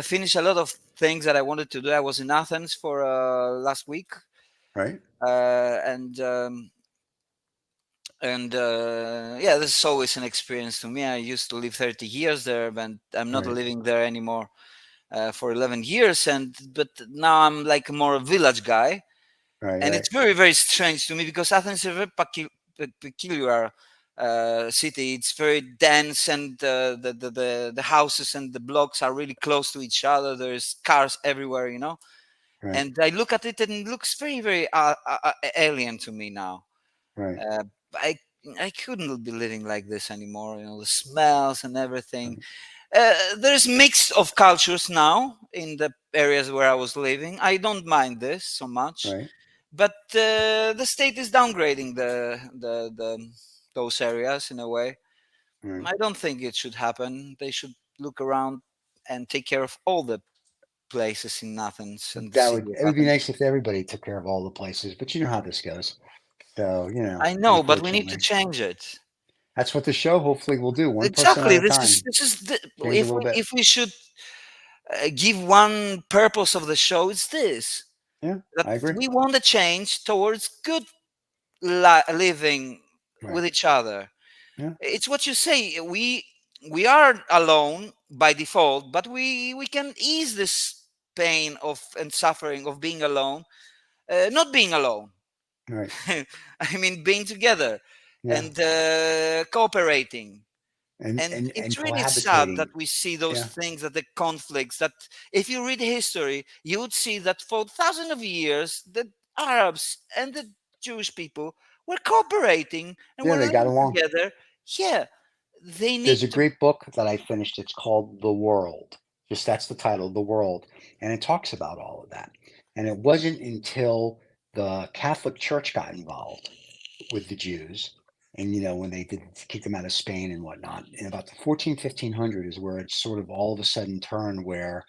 finished a lot of things that I wanted to do. I was in Athens for last week, right, and yeah, this is always an experience to me. I used to live 30 years there, but I'm not right, living there anymore for 11 years, but now I'm like more a village guy, right, and right, it's very strange to me because Athens is a very peculiar city. It's very dense, and the houses and the blocks are really close to each other. There's cars everywhere, right, and I look at it and it looks very alien to me now. right, uh, I I couldn't be living like this anymore. The smells and everything. right, There's mix of cultures now in the areas where I was living. I don't mind this so much, right, but the state is downgrading the those areas in a way. right. I don't think it should happen. They should look around and take care of all the places in Athens and the That city would of it would be Athens. nice if everybody took care of all the places, but you know how this goes. So, I know, but we need to unfortunately, change it. that's what the show hopefully will do, one person at Exactly. a time. This is the, Change a little bit. if we should give one purpose of the show, it's this: Yeah, that I agree. we want a change towards good living Right. with each other. Yeah, It's what you say. We are alone by default, but we can ease this pain of and suffering of being alone, not being alone. right. I mean, being together Yeah. and cooperating. And And and it's and really sad that cohabitating. we see those Yeah. things, that the conflicts, that if you read history, you would see that for thousands of years, the Arabs and the Jewish people were cooperating and Yeah, were they got living along. together. Yeah, they There's need a to. great book that I finished. It's called The World. Just that's the title, The World. And it talks about all of that. And it wasn't until the Catholic Church got involved with the Jews, and when they did kick them out of Spain and whatnot, in about the 1500 is where it sort of all of a sudden turned where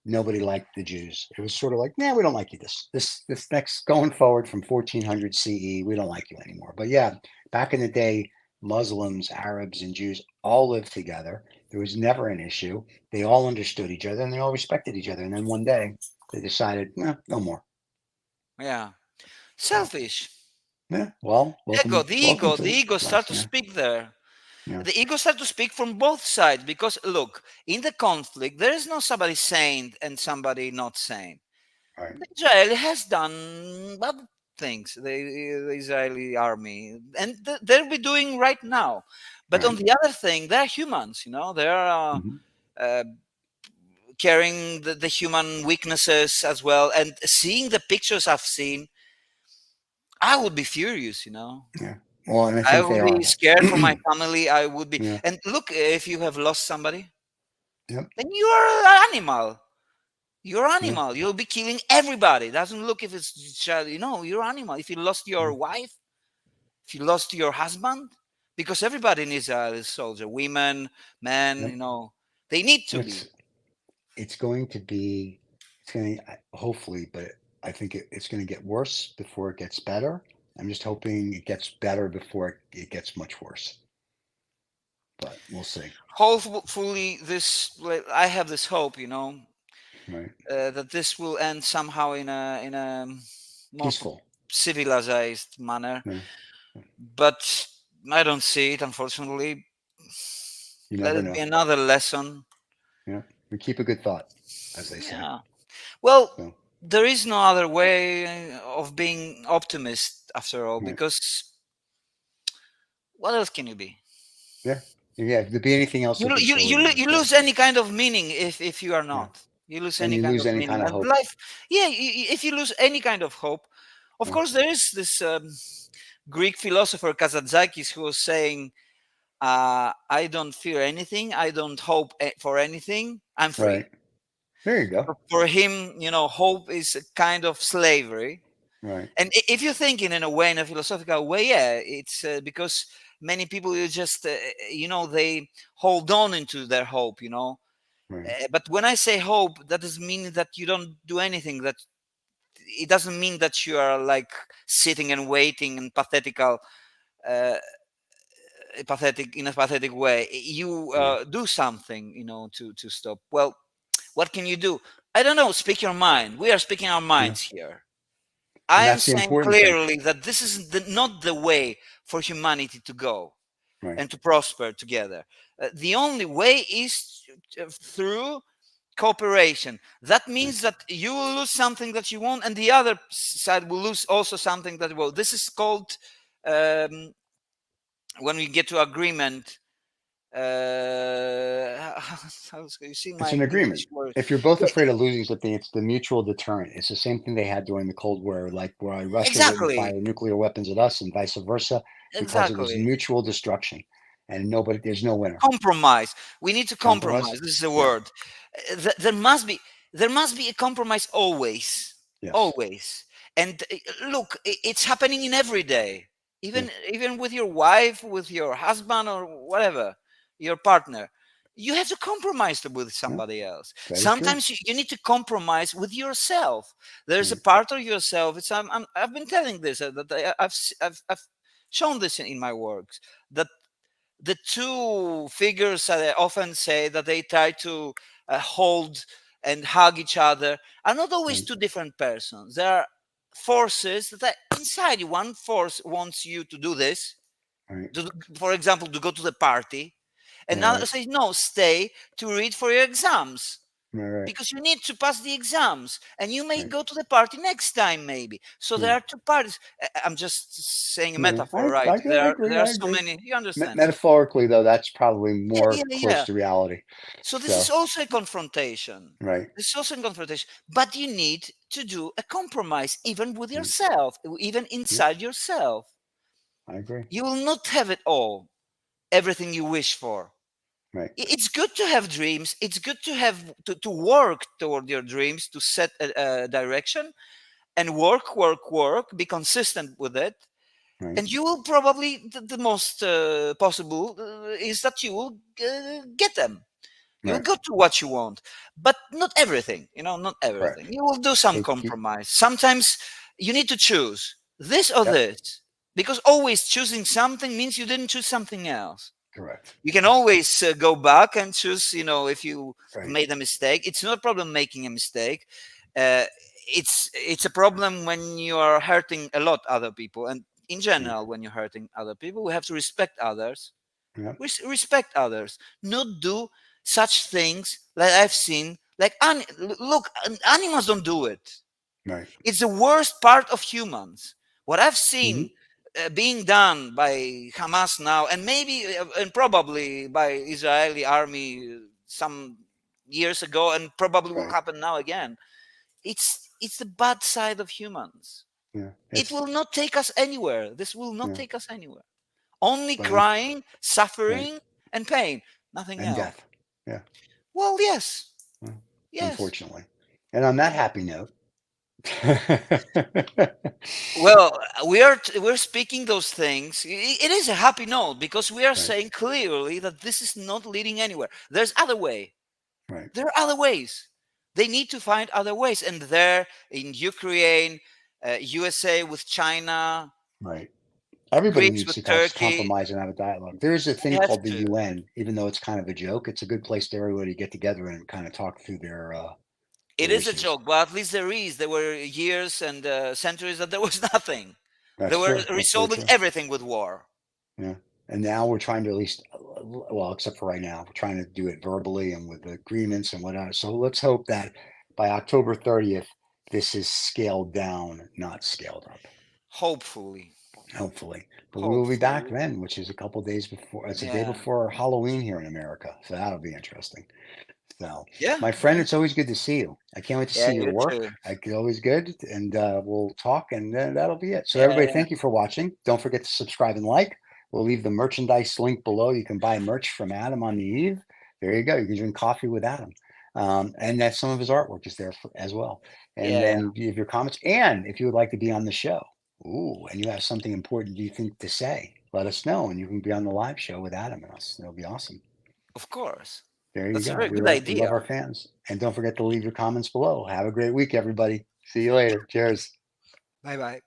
nobody liked the Jews. It was sort of like, nah, we don't like you this next going forward from 1400 CE, we don't like you anymore. But yeah, back in the day, Muslims, Arabs, and Jews all lived together. There was never an issue. They all understood each other and they all respected each other. And then one day they decided, no more. Yeah, So selfish. yeah, well, Ego, welcome the to ego start life. to Yeah, speak there. yeah, The ego start to speak from both sides, because look, in the conflict, there is no somebody sane and somebody not sane. right, Israel has done bad things, the Israeli army, and they'll be doing right now. But on right. the other thing, they're humans, they are Hmm. uh, carrying the human weaknesses as well. And seeing the pictures I've seen, I would be furious. Yeah. Well, and I I think they would be are. scared for my family. I would be. Yeah. And look, if you have lost somebody, Yep. then you are an animal. You're Yeah. animal. You'll be killing everybody. Doesn't look if it's child. You're animal. If you lost your Yeah. wife, if you lost your husband, because everybody in Israel is soldier, women, men. Yep. They need to be. It's it's going to be it's going to hopefully, but I think it's going to get worse before it gets better. I'm just hoping it gets better before it gets much worse, but we'll see. Hopefully, I have this hope. Right? That this will end somehow in a more Peaceful. civilized manner. Yeah. But I don't see it, unfortunately. You Let never it be know. another lesson. Yeah, we keep a good thought, as they say. Yeah. Well, So there is no other way of being optimist after all, right. because what else can you be? Yeah, yeah. If there be anything else, You it'd lo- be you you, surely lo- this you day. lose any kind of meaning if you are Yeah, not. You lose and any you kind lose of any meaning kind of and hope. life. Yeah, if you lose any kind of hope, of Right. course there is this Greek philosopher Kazantzakis who was saying, "I don't fear anything. I don't hope for anything. I'm Right. free." There you go. For him, hope is a kind of slavery. Right. And if you're thinking in a way, in a philosophical way, yeah, it's because many people you just they hold on into their hope. Right. But when I say hope, that doesn't mean that you don't do anything. That it doesn't mean that you are like sitting and waiting and uh, pathetic in a pathetic way. You Right. do something, to stop. Well, what can you do? I don't know. Speak your mind. We are speaking our Yeah. minds here. And I am that's the saying important thing. clearly that this is not the way for humanity to go Right. and to prosper together. The only way is through cooperation. That Right. means that you will lose something that you want, and the other side will lose also something that will. This is called um, when we get to agreement. You see It's my an agreement. English word. If you're both Yeah, afraid of losing something, it's the mutual deterrent. It's the same thing they had during the Cold War, like why Russia wouldn't exactly, fire nuclear weapons at us and vice versa, because it was exactly. mutual destruction. And nobody, there's no winner. Compromise. We need to Compromise? compromise. This is the Yeah. word. There must be a compromise always, Yes. always. And look, it's happening in every day, Yeah. even with your wife, with your husband, or whatever, your partner. You have to compromise with Yeah. somebody else. That is true. Sometimes you need to compromise with yourself. There's a Right. part of yourself. I've been telling this that I've shown this in my works, that the two figures that I often say that they try to hold and hug each other are not always Right. two different persons. There are forces that are inside you. One force wants you to do this, Right. to, for example, to go to the party, and Yeah. another Right. says, no, stay to read for your exams, Right. Right. because you need to pass the exams, and you may Right. go to the party next time, maybe. So Yeah. there are two parties. I'm just saying a Yeah. metaphor, right? I There agree. are I so agree. many. You understand? Metaphorically, though, that's probably Yeah, more yeah, close yeah. to reality. So this is So, also a confrontation. right. This is also a confrontation. But you need to do a compromise, even with Right. yourself, even Yep. inside yourself. I agree. You will not have it all, everything you wish for. Right. It's good to have dreams. It's good to have to work toward your dreams, to set a direction and work, be consistent with it. Right. And you will probably, the most possible is that you will get them. You'll Right. go to what you want, but not everything, not Correct. everything. You will do some Keep. compromise. Sometimes you need to choose this or Yep. this, because always choosing something means you didn't choose something else. Correct. You can always go back and choose, if you have Right. made a mistake. It's not a problem making a mistake. Uh, it's a problem when you are hurting a lot other people. And in Right. general, when you're hurting other people, we have to respect others. Yep. Respect others, not do such things that I've seen. Like, look, animals don't do it. Right. It's the worst part of humans. What I've Hmm. seen being done by Hamas now, and maybe and probably by Israeli army some years ago, and probably will Right. happen now again. It's the bad side of humans. Yeah. It It's will not take us anywhere. This will not yeah. take us anywhere. Only But crying, right. suffering, and pain. Nothing And else. death. Yeah. Well, yes, Well, yes. unfortunately. And on that happy note. Well, we're speaking those things. It is a happy note because we are Right. saying clearly that this is not leading anywhere. There's other way. Right. There are other ways. They need to find other ways, and there in Ukraine, USA with China, Right. Everybody Greece needs with to Turkey. compromise and have a dialogue. There is a They thing have called the to. UN, even though it's kind of a joke. It's a good place to everybody get together and kind of talk through It their is a issues. joke, but at least there is. There were years and centuries that there was nothing. They That's were true. That's very resolving true. everything with war. Yeah. And now we're trying to at least, well, except for right now, we're trying to do it verbally and with agreements and whatnot. So let's hope that by October 30th, this is scaled down, not scaled up. Hopefully. Hopefully. But we will be back Hopefully. then, which is a couple days before. It's a day Yeah. before Halloween here in America. So that'll be interesting. So, Yeah. my friend, Yeah. it's always good to see you. I can't wait to Yeah. see your You work. too. It's always good. And we'll talk, and then that'll be it. So, Yeah. everybody, Yeah. thank you for watching. Don't forget to subscribe and like. We'll leave the merchandise link below. You can buy merch from Adam on the Eve. There you go. You can drink coffee with Adam. And that some of his artwork is there as well. And Yeah. then give your comments. And if you would like to be on the show, ooh, and you have something important you think to say, let us know. And you can be on the live show with Adam and us. It'll be awesome. Of course. There you That's a go. very We good love idea. our fans. And don't forget to leave your comments below. Have a great week, everybody. See you later. Cheers. Bye bye.